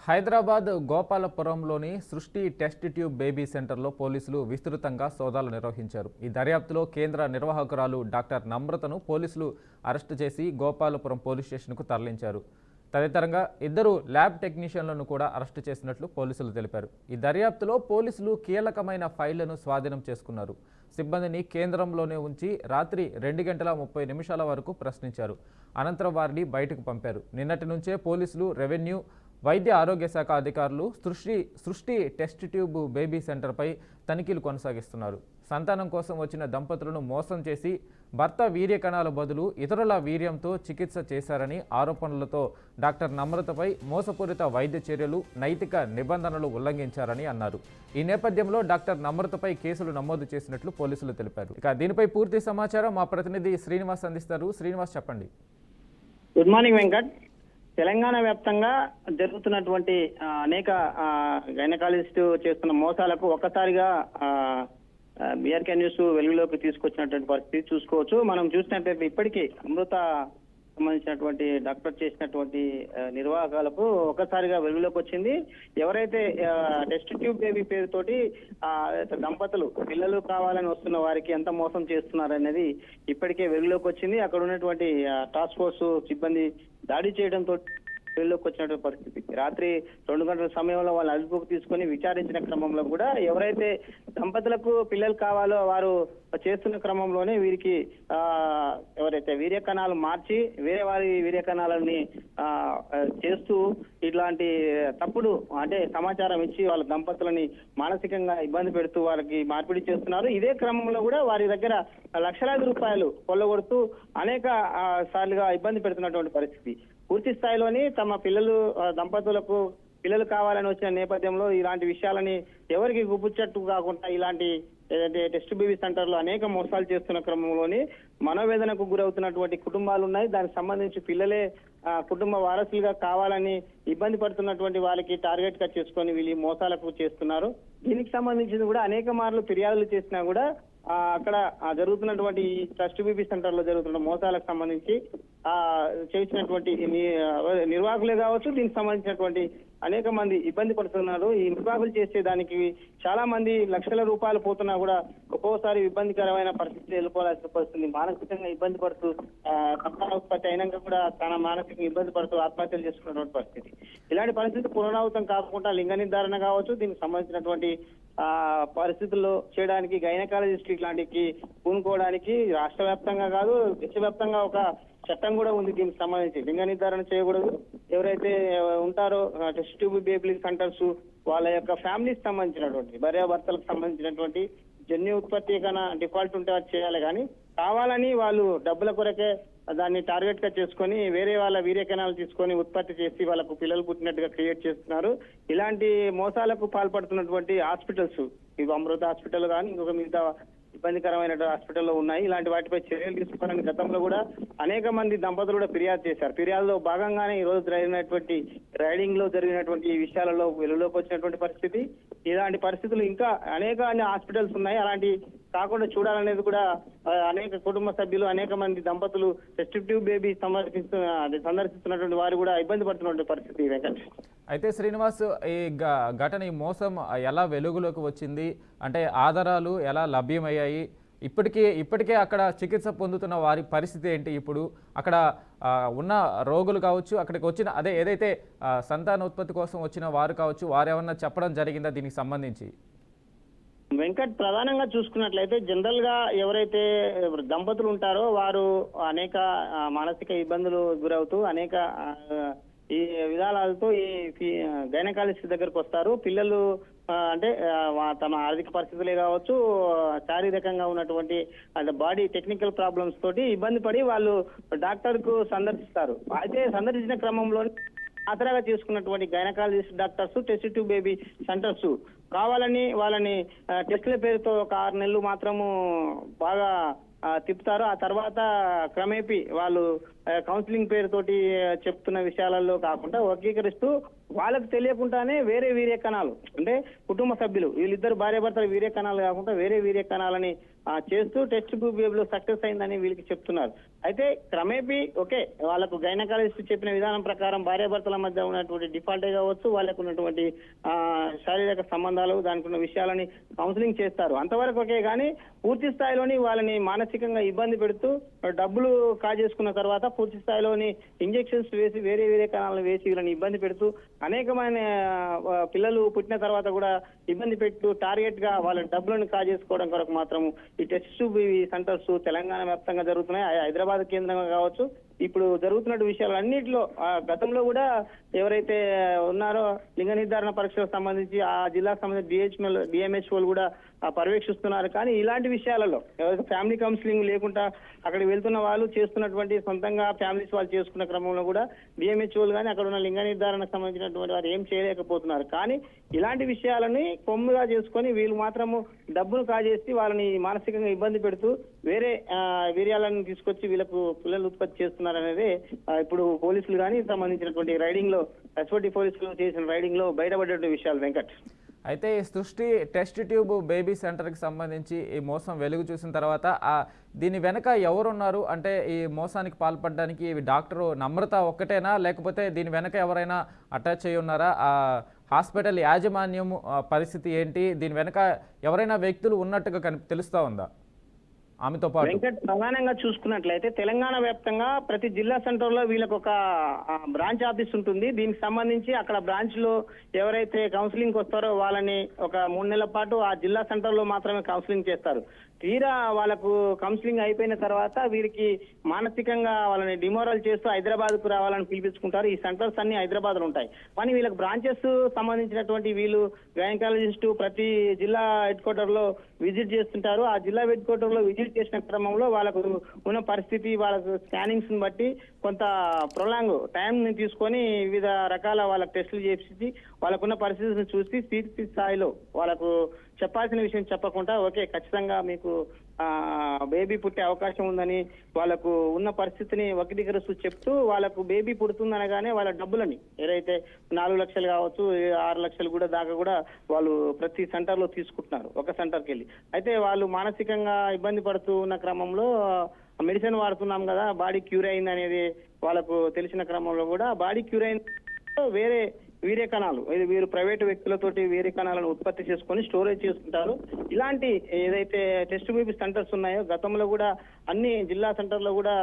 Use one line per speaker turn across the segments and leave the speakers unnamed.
హైదరాబాద్ గోపాలపురంలోని సృష్టి test tube baby సెంటర్లో పోలీసులు విస్తృతంగా సోదాలు నిర్వహించారు. ఈ దర్యాప్తులో కేంద్ర నిర్వాహకురాలు డాక్టర్ నమ్రతను పోలీసులు అరెస్టు చేసి గోపాలపురం పోలీస్ స్టేషన్కు తరలించారు. తదితరంగా ఇద్దరు ల్యాబ్ టెక్నీషియన్లను కూడా అరెస్టు చేసినట్లు పోలీసులు తెలిపారు. ఈ దర్యాప్తులో పోలీసులు కీలకమైన ఫైళ్లను స్వాధీనం చేసుకున్నారు. సిబ్బందిని కేంద్రంలోనే ఉంచి రాత్రి 2:30 వరకు ప్రశ్నించారు. అనంతరం వారిని బయటకు పంపారు. నిన్నటి నుంచే పోలీసులు, రెవెన్యూ, వైద్య ఆరోగ్య శాఖ అధికారులు సృష్టి టెస్ట్ ట్యూబ్ బేబీ సెంటర్పై తనిఖీలు కొనసాగిస్తున్నారు. సంతానం కోసం వచ్చిన దంపతులను మోసం చేసి భర్త వీర్య కణాల బదులు ఇతరుల వీర్యంతో చికిత్స చేశారని ఆరోపణలతో డాక్టర్ నమ్రతపై మోసపూరిత వైద్య చర్యలు, నైతిక నిబంధనలు ఉల్లంఘించారని అన్నారు. ఈ నేపథ్యంలో డాక్టర్ నమ్రతపై కేసులు నమోదు చేసినట్లు పోలీసులు తెలిపారు. ఇక దీనిపై పూర్తి సమాచారం మా ప్రతినిధి శ్రీనివాస్ అందిస్తారు. శ్రీనివాస్, చెప్పండి.
Good morning Venkat. తెలంగాణ వ్యాప్తంగా జరుగుతున్నటువంటి అనేక గైనకాలజిస్ట్ చేస్తున్న మోసాలకు ఒక్కసారిగా బీఆర్కే న్యూస్ వెలుగులోకి తీసుకొచ్చినటువంటి పరిస్థితి చూసుకోవచ్చు. మనం చూసినట్లయితే ఇప్పటికీ అమృత సంబంధించినటువంటి డాక్టర్ చేసినటువంటి నిర్వాహకాలకు ఒకసారిగా వెలుగులోకి వచ్చింది. ఎవరైతే టెస్ట్ ట్యూబ్ బేబీ పేరుతోటి దంపతులు పిల్లలు కావాలని వస్తున్న వారికి ఎంత మోసం చేస్తున్నారనేది ఇప్పటికే వెలుగులోకి వచ్చింది. అక్కడ ఉన్నటువంటి టాస్క్ ఫోర్స్ సిబ్బంది దాడి చేయడంతో వెలుగులోకి వచ్చినటువంటి పరిస్థితి. రాత్రి 2 గంటల సమయంలో వాళ్ళు అదుపుకు తీసుకొని విచారించిన క్రమంలో కూడా ఎవరైతే దంపతులకు పిల్లలు కావాలో వారు చేస్తున్న క్రమంలోనే వీరికి ఎవరైతే వీర్య కణాలు మార్చి వేరే వారి వీర్య కణాలని చేస్తూ ఇట్లాంటి తప్పుడు అంటే సమాచారం ఇచ్చి వాళ్ళ దంపతులని మానసికంగా ఇబ్బంది పెడుతూ వాళ్ళకి మార్పిడి చేస్తున్నారు. ఇదే క్రమంలో కూడా వారి దగ్గర లక్షలాది రూపాయలు కొల్లగొడుతూ అనేక సార్లుగా ఇబ్బంది పెడుతున్నటువంటి పరిస్థితి. పూర్తి స్థాయిలోని తమ దంపతులకు పిల్లలు కావాలని వచ్చిన నేపథ్యంలో ఇలాంటి విషయాలని ఎవరికి గుప్పుచ్చట్టు కాకుండా ఇలాంటి ఏదైతే టెస్ట్ బేబీ సెంటర్లో అనేక మోసాలు చేస్తున్న క్రమంలోని మనోవేదనకు గురవుతున్నటువంటి కుటుంబాలు ఉన్నాయి. దానికి సంబంధించి పిల్లలే కుటుంబ వారసులుగా కావాలని ఇబ్బంది పడుతున్నటువంటి వాళ్ళకి టార్గెట్ గా చేసుకొని వీళ్ళు మోసాలకు చేస్తున్నారు. దీనికి సంబంధించి కూడా అనేక మార్లు ఫిర్యాదులు చేసినా కూడా అక్కడ జరుగుతున్నటువంటి ఈ టెస్ట్ బేబీ సెంటర్ లో జరుగుతున్న మోసాలకు సంబంధించి చేసినటువంటి నిర్వాహకులే కావచ్చు, దీనికి సంబంధించినటువంటి అనేక మంది ఇబ్బంది పడుతున్నారు. ఈ నిర్వాహకులు చేసేదానికి చాలా మంది లక్షల రూపాయలు పోతున్నా కూడా ఒక్కోసారి ఇబ్బందికరమైన పరిస్థితి ఎదుర్కోవాల్సిన పరిస్థితి. మానసికంగా ఇబ్బంది పడుతూ సంతాన ఉత్పత్తి అయినాక కూడా చాలా మానసికంగా ఇబ్బంది పడుతూ ఆత్మహత్యలు చేసుకున్నటువంటి పరిస్థితి. ఇలాంటి పరిస్థితి పునరావృతం కాకుండా లింగ నిర్ధారణ కావచ్చు, దీనికి సంబంధించినటువంటి పరిస్థితుల్లో చేయడానికి గైనకాలజిస్ట్ ఇట్లాంటికి పూనుకోవడానికి రాష్ట్ర వ్యాప్తంగా కాదు దేశవ్యాప్తంగా ఒక చట్టం కూడా ఉంది. దీనికి సంబంధించి లింగ నిర్ధారణ చేయకూడదు. ఎవరైతే ఉంటారో టెస్ట్ ట్యూబ్ బేబీ సెంటర్స్ వాళ్ళ యొక్క ఫ్యామిలీకి సంబంధించినటువంటి భార్యాభర్తలకు సంబంధించినటువంటి జన్యు ఉత్పత్తి కన్నా డిఫాల్ట్ ఉంటే అది చేయాలి. కానీ కావాలని వాళ్ళు డబ్బుల కొరకే దాన్ని టార్గెట్ గా చేసుకొని వేరే వాళ్ళ వీర్య కణాలు తీసుకొని ఉత్పత్తి చేసి వాళ్ళకు పిల్లలు పుట్టినట్టుగా క్రియేట్ చేస్తున్నారు. ఇలాంటి మోసాలకు పాల్పడుతున్నటువంటి హాస్పిటల్స్ ఇవి అమృత హాస్పిటల్ కానీ ఇంకొక మిగతా ఇబ్బందికరమైన హాస్పిటల్లో ఉన్నాయి. ఇలాంటి వాటిపై చర్యలు తీసుకోవాలని గతంలో కూడా అనేక మంది దంపతులు కూడా ఫిర్యాదు చేశారు. ఫిర్యాదులో భాగంగానే ఈ రోజు రైడింగ్ లో జరిగినటువంటి విషయాలలో వెలుగులోకి వచ్చినటువంటి పరిస్థితి. ఇలాంటి పరిస్థితులు ఇంకా అనేక హాస్పిటల్స్ ఉన్నాయి. అలాంటి కాకుండా చూడాలనేది కూడా అనేక కుటుంబ సభ్యులు అనేక మంది దంపతులు టెస్ట్ ట్యూబ్ బేబీ సందర్శిస్తున్నటువంటి వారు కూడా ఇబ్బంది పడుతున్నటువంటి పరిస్థితి. వెంకట్,
అయితే శ్రీనివాస్, ఈ ఘటన, ఈ మోసం ఎలా వెలుగులోకి వచ్చింది అంటే ఆధారాలు ఎలా లభ్యమయ్యాయి? ఇప్పటికే అక్కడ చికిత్స పొందుతున్న వారి పరిస్థితి ఏంటి? ఇప్పుడు అక్కడ ఉన్న రోగులు కావచ్చు, అక్కడికి వచ్చిన ఏదైతే సంతానోత్పత్తి కోసం వచ్చిన వారు కావచ్చు, వారు ఏమన్నా చెప్పడం జరిగిందా దీనికి సంబంధించి?
వెంకట్, ప్రధానంగా చూసుకున్నట్లయితే జనరల్ గా ఎవరైతే దంపతులు ఉంటారో వారు అనేక మానసిక ఇబ్బందులు గురవుతూ అనేక ఈ విధానాలతో ఈ గైనకాలజిస్ట్ దగ్గరకు వస్తారు. పిల్లలు అంటే తమ ఆర్థిక పరిస్థితులే కావచ్చు, శారీరకంగా ఉన్నటువంటి బాడీ టెక్నికల్ ప్రాబ్లమ్స్ తోటి ఇబ్బంది పడి వాళ్ళు డాక్టర్ కు సందర్శిస్తారు. అయితే సందర్శించిన క్రమంలో ఆసరాగా చేసుకున్నటువంటి gynaecologist doctors test tube baby centres కావాలని వాళ్ళని టెస్టుల పేరుతో ఒక 6 నెలలు మాత్రము బాగా తిప్పుతారు. ఆ తర్వాత క్రమేపీ వాళ్ళు కౌన్సిలింగ్ పేరుతోటి చెప్తున్న విషయాలలో కాకుండా వర్గీకరిస్తూ వాళ్ళకు తెలియకుండానే వేరే వీర్య కణాలు అంటే కుటుంబ సభ్యులు వీళ్ళిద్దరు భార్యాభర్తల వీర్య కణాలు కాకుండా వేరే వీర్య కణాలని చేస్తూ టెస్ట్ ట్యూబ్ బేబీలో సక్సెస్ అయిందని వీళ్ళకి చెప్తున్నారు. అయితే క్రమేపీ ఓకే వాళ్ళకు గైనకాలజిస్ట్ చెప్పిన విధానం ప్రకారం భార్యాభర్తల మధ్య ఉన్నటువంటి డిఫాల్టే కావచ్చు, వాళ్ళకు ఉన్నటువంటి శారీరక సంబంధాలు దానికి ఉన్న విషయాలని కౌన్సిలింగ్ చేస్తారు, అంతవరకు ఓకే. కానీ పూర్తి స్థాయిలోని వాళ్ళని మానసికంగా ఇబ్బంది పెడుతూ డబ్బులు కాజేసుకున్న తర్వాత పూర్తి స్థాయిలోని ఇంజెక్షన్స్ వేసి వేరే వేరే కణాలను వేసి వీళ్ళని ఇబ్బంది పెడుతూ అనేకమైన పిల్లలు పుట్టిన తర్వాత కూడా ఇబ్బంది పెట్టు టార్గెట్ గా వాళ్ళ డబ్బులను కాజేసుకోవడం కొరకు మాత్రం ఈ టెస్ట్ ట్యూబ్ సెంటర్స్ తెలంగాణ వ్యాప్తంగా జరుగుతున్నాయి. హైదరాబాద్ కేంద్రంగా కావచ్చు, ఇప్పుడు జరుగుతున్న విషయాలు అన్నింటిలో గతంలో కూడా ఎవరైతే ఉన్నారో లింగ నిర్ధారణ పరీక్షలకు సంబంధించి ఆ జిల్లాకు సంబంధించి డిఎంహెచ్ఓలు కూడా పర్యవేక్షిస్తున్నారు. కానీ ఇలాంటి విషయాలలో ఎవరైతే ఫ్యామిలీ కౌన్సిలింగ్ లేకుండా అక్కడికి వెళ్తున్న వాళ్ళు చేస్తున్నటువంటి సొంతంగా ఫ్యామిలీస్ వాళ్ళు చేసుకున్న క్రమంలో కూడా డిఎంహెచ్ఓలు కానీ అక్కడ ఉన్న లింగ నిర్ధారణకు సంబంధించినటువంటి వారు ఏం చేయలేకపోతున్నారు. కానీ ఇలాంటి విషయాలని కొమ్ముగా చేసుకొని వీళ్ళు మాత్రము డబ్బులు కాజేసి వాళ్ళని మానసికంగా ఇబ్బంది పెడుతూ వేరే వీర్యాలను తీసుకొచ్చి వీళ్ళకు పిల్లలు ఉత్పత్తి చేస్తున్నారు అనేది ఇప్పుడు పోలీసులు కానీ సంబంధించినటువంటి రైడింగ్ లో ఎస్ఓటి పోలీసులు చేసిన రైడింగ్ లో బయటపడే విషయాలు వెంకట్.
అయితే ఈ సృష్టి టెస్ట్ ట్యూబ్ బేబీ సెంటర్కి సంబంధించి ఈ మోసం వెలుగు చూసిన తర్వాత దీని వెనక ఎవరున్నారు అంటే ఈ మోసానికి పాల్పడడానికి డాక్టర్ నమ్రత ఒక్కటేనా, లేకపోతే దీని వెనక ఎవరైనా అటాచ్ అయ్యి ఉన్నారా? హాస్పిటల్ యాజమాన్యం పరిస్థితి ఏంటి? దీని వెనక ఎవరైనా వ్యక్తులు ఉన్నట్టుగా తెలుస్తా ఉందా ఆమెతో పాటు?
వెంకట్, ప్రధానంగా చూసుకున్నట్లయితే తెలంగాణ వ్యాప్తంగా ప్రతి జిల్లా సెంటర్ లో వీళ్ళకి ఒక బ్రాంచ్ ఆఫీస్ ఉంటుంది. దీనికి సంబంధించి అక్కడ బ్రాంచ్ లో ఎవరైతే కౌన్సిలింగ్ వస్తారో వాళ్ళని ఒక 3 నెలల పాటు ఆ జిల్లా సెంటర్ లో మాత్రమే కౌన్సిలింగ్ చేస్తారు. తీరా వాళ్ళకు కౌన్సిలింగ్ అయిపోయిన తర్వాత వీరికి మానసికంగా వాళ్ళని డిమోరల్ చేస్తూ హైదరాబాద్ కు రావాలని పిలిపించుకుంటారు. ఈ సెంటర్స్ అన్ని హైదరాబాద్ లో ఉంటాయి. కానీ వీళ్ళకి బ్రాంచెస్ సంబంధించినటువంటి వీళ్ళు గైనకాలజిస్ట్ ప్రతి జిల్లా హెడ్ క్వార్టర్ లో విజిట్ చేస్తుంటారు. ఆ జిల్లా హెడ్ క్వార్టర్ లో విజిట్ చేసిన క్రమంలో వాళ్ళకు ఉన్న పరిస్థితి, వాళ్ళకు స్కానింగ్స్ ని బట్టి కొంత ప్రొలాంగ్ టైం ని తీసుకొని వివిధ రకాల వాళ్ళకి టెస్టులు చేసి వాళ్ళకున్న పరిస్థితిని చూసి పూర్తి స్థాయిలో వాళ్ళకు చెప్పాల్సిన విషయం చెప్పకుండా ఓకే ఖచ్చితంగా మీకు బేబీ పుట్టే అవకాశం ఉందని వాళ్ళకు ఉన్న పరిస్థితిని వక్రీకరిస్తూ చెప్తూ వాళ్ళకు బేబీ పుడుతుందనగానే వాళ్ళ డబ్బులని ఏదైతే 4 లక్షలు కావచ్చు 6 లక్షలు కూడా దాకా కూడా వాళ్ళు ప్రతి సెంటర్ లో తీసుకుంటున్నారు ఒక సెంటర్కి వెళ్ళి. అయితే వాళ్ళు మానసికంగా ఇబ్బంది పడుతూ ఉన్న క్రమంలో మెడిసిన్ వాడుతున్నాం కదా బాడీ క్యూర్ అయింది అనేది వాళ్ళకు తెలిసిన క్రమంలో కూడా బాడీ క్యూర్ అయిన వేరే వీర్య కణాలు వీరు ప్రైవేటు వ్యక్తులతోటి వీర్య కణాలను ఉత్పత్తి చేసుకొని స్టోరేజ్ చేసుకుంటారు. ఇలాంటి ఏదైతే టెస్ట్ బేబీ సెంటర్స్ ఉన్నాయో గతంలో కూడా అన్ని జిల్లా సెంటర్ లో కూడా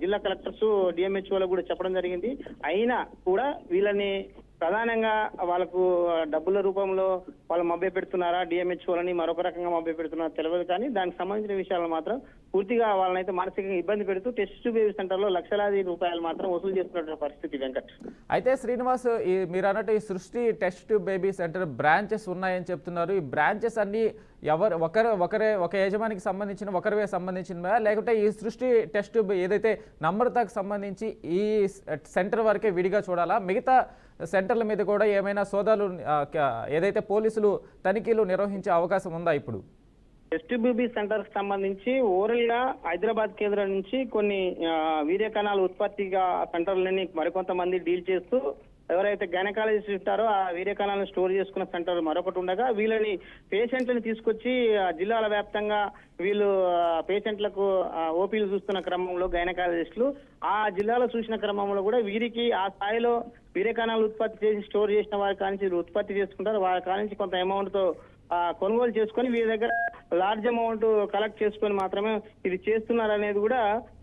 జిల్లా కలెక్టర్స్ డిఎంహెచ్ఓలకు కూడా చెప్పడం జరిగింది. అయినా కూడా వీళ్ళని ప్రధానంగా వాళ్ళకు డబ్బుల రూపంలో వాళ్ళు మభ్య పెడుతున్నారా డిఎంహెచ్ఓలని మరొక రకంగా మభ్య పెడుతున్నారా తెలియదు. కానీ దానికి సంబంధించిన విషయాలు మాత్రం పూర్తిగా వాళ్ళనైతే మానసికంగా ఇబ్బంది పెడుతూ టెస్ట్ బేబీ సెంటర్ లో లక్షలాది రూపాయలు మాత్రం వసూలు చేస్తున్న పరిస్థితి వెంకట్.
అయితే శ్రీనివాస్, మీరు అన్నట్టు ఈ సృష్టి టెస్ట్ బేబీ సెంటర్ బ్రాంచెస్ ఉన్నాయని చెప్తున్నారు. ఈ బ్రాంచెస్ అన్ని ఒక యజమానికి సంబంధించిన ఒకరివే సంబంధించినవా, లేకుంటే ఈ సృష్టి టెస్ట్ ఏదైతే నమ్రతకు సంబంధించి ఈ సెంటర్ వరకే విడిగా చూడాలా? మిగతా సెంటర్ల మీద కూడా ఏమైనా సోదాలు ఏదైతే పోలీసులు తనిఖీలు నిర్వహించే అవకాశం ఉందా ఇప్పుడు?
టెస్ట్ బేబీ సెంటర్ కి సంబంధించి ఓవరాల్ గా హైదరాబాద్ కేంద్రం నుంచి కొన్ని వీర్య కణాల ఉత్పత్తిగా సెంటర్లని మరికొంతమంది డీల్ చేస్తూ ఎవరైతే గైనకాలజిస్ట్ ఉంటారో ఆ వీర్య కణాలను స్టోర్ చేసుకున్న సెంటర్ మరొకటి ఉండగా వీళ్ళని పేషెంట్లను తీసుకొచ్చి జిల్లాల వ్యాప్తంగా వీళ్ళు పేషెంట్లకు ఓపీలు చూస్తున్న క్రమంలో గైనకాలజిస్టులు ఆ జిల్లాలో చూసిన క్రమంలో కూడా వీరికి ఆ స్థాయిలో వీర్య కణాలు ఉత్పత్తి చేసి స్టోర్ చేసిన వారి కానించి ఉత్పత్తి చేసుకుంటారు. వారి కానించి కొంత అమౌంట్ తో కొనుగోలు చేసుకొని వీరి దగ్గర లార్జ్ అమౌంట్ కలెక్ట్ చేసుకొని మాత్రమే ఇది చేస్తున్నారు అనేది కూడా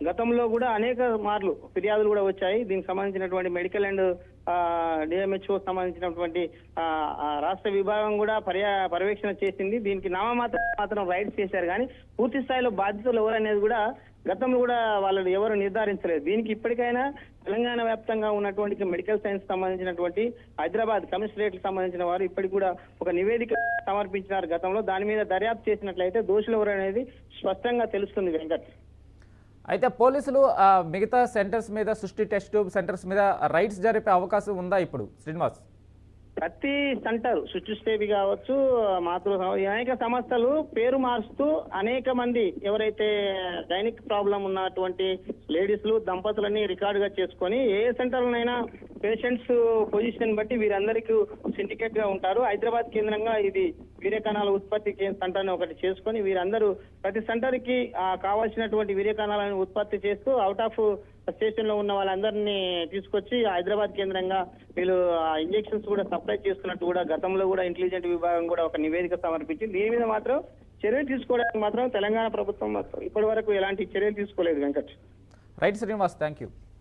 గతంలో కూడా అనేక మార్లు ఫిర్యాదులు కూడా వచ్చాయి. దీనికి సంబంధించినటువంటి మెడికల్ అండ్ డిఎంహెచ్ఓ సంబంధించినటువంటి రాష్ట్ర విభాగం కూడా పర్యవేక్షణ చేసింది. దీనికి మాత్రం రైడ్స్ చేశారు. కానీ పూర్తి స్థాయిలో బాధ్యతలు ఎవరనేది కూడా గతంలో కూడా వాళ్ళు ఎవరు నిర్ధారించలేదు. దీనికి ఇప్పటికైనా తెలంగాణ వ్యాప్తంగా ఉన్నటువంటి మెడికల్ సైన్స్ సంబంధించినటువంటి హైదరాబాద్ కమిషనరేట్ సంబంధించిన వారు ఇప్పటికి కూడా ఒక నివేదిక సమర్పించినారు గతంలో. దాని మీద దర్యాప్తు చేసినట్లయితే దోషులు ఎవరు అనేది స్పష్టంగా తెలుస్తుంది వెంకట్.
అయితే పోలీసులు మిగతా సెంటర్స్ మీద సృష్టి టెస్ట్ ట్యూబ్ సెంటర్స్ మీద రైడ్స్ జరిపే అవకాశం ఉందా ఇప్పుడు శ్రీనివాస్?
ప్రతి సెంటర్ సుచిస్టేబి కావచ్చు, మాతృ అనేక సంస్థలు పేరు మారుస్తూ అనేక మంది ఎవరైతే గైనిక్ ప్రాబ్లం ఉన్నటువంటి లేడీస్లు దంపతులని రికార్డుగా చేసుకొని ఏ సెంటర్లోనైనా పేషెంట్స్ పొజిషన్ బట్టి వీరందరికీ సిండికేట్ గా ఉంటారు. హైదరాబాద్ కేంద్రంగా ఇది వీర్యకణాల ఉత్పత్తి సెంటర్ ఒకటి చేసుకొని వీరందరూ ప్రతి సెంటర్ కి కావాల్సినటువంటి వీర్యకణాలను ఉత్పత్తి చేస్తూ అవుట్ ఆఫ్ స్టేషన్ లో ఉన్న వాళ్ళందరినీ తీసుకొచ్చి హైదరాబాద్ కేంద్రంగా వీళ్ళు ఇంజెక్షన్స్ కూడా సప్లై చేస్తున్నట్టు కూడా గతంలో కూడా ఇంటెలిజెంట్ విభాగం కూడా ఒక నివేదిక సమర్పించింది. దీని మీద మాత్రం చర్యలు తీసుకోవడానికి మాత్రం తెలంగాణ ప్రభుత్వం ఇప్పటి వరకు ఎలాంటి చర్యలు తీసుకోలేదు. Venkat.
Right Srinivas, thank you.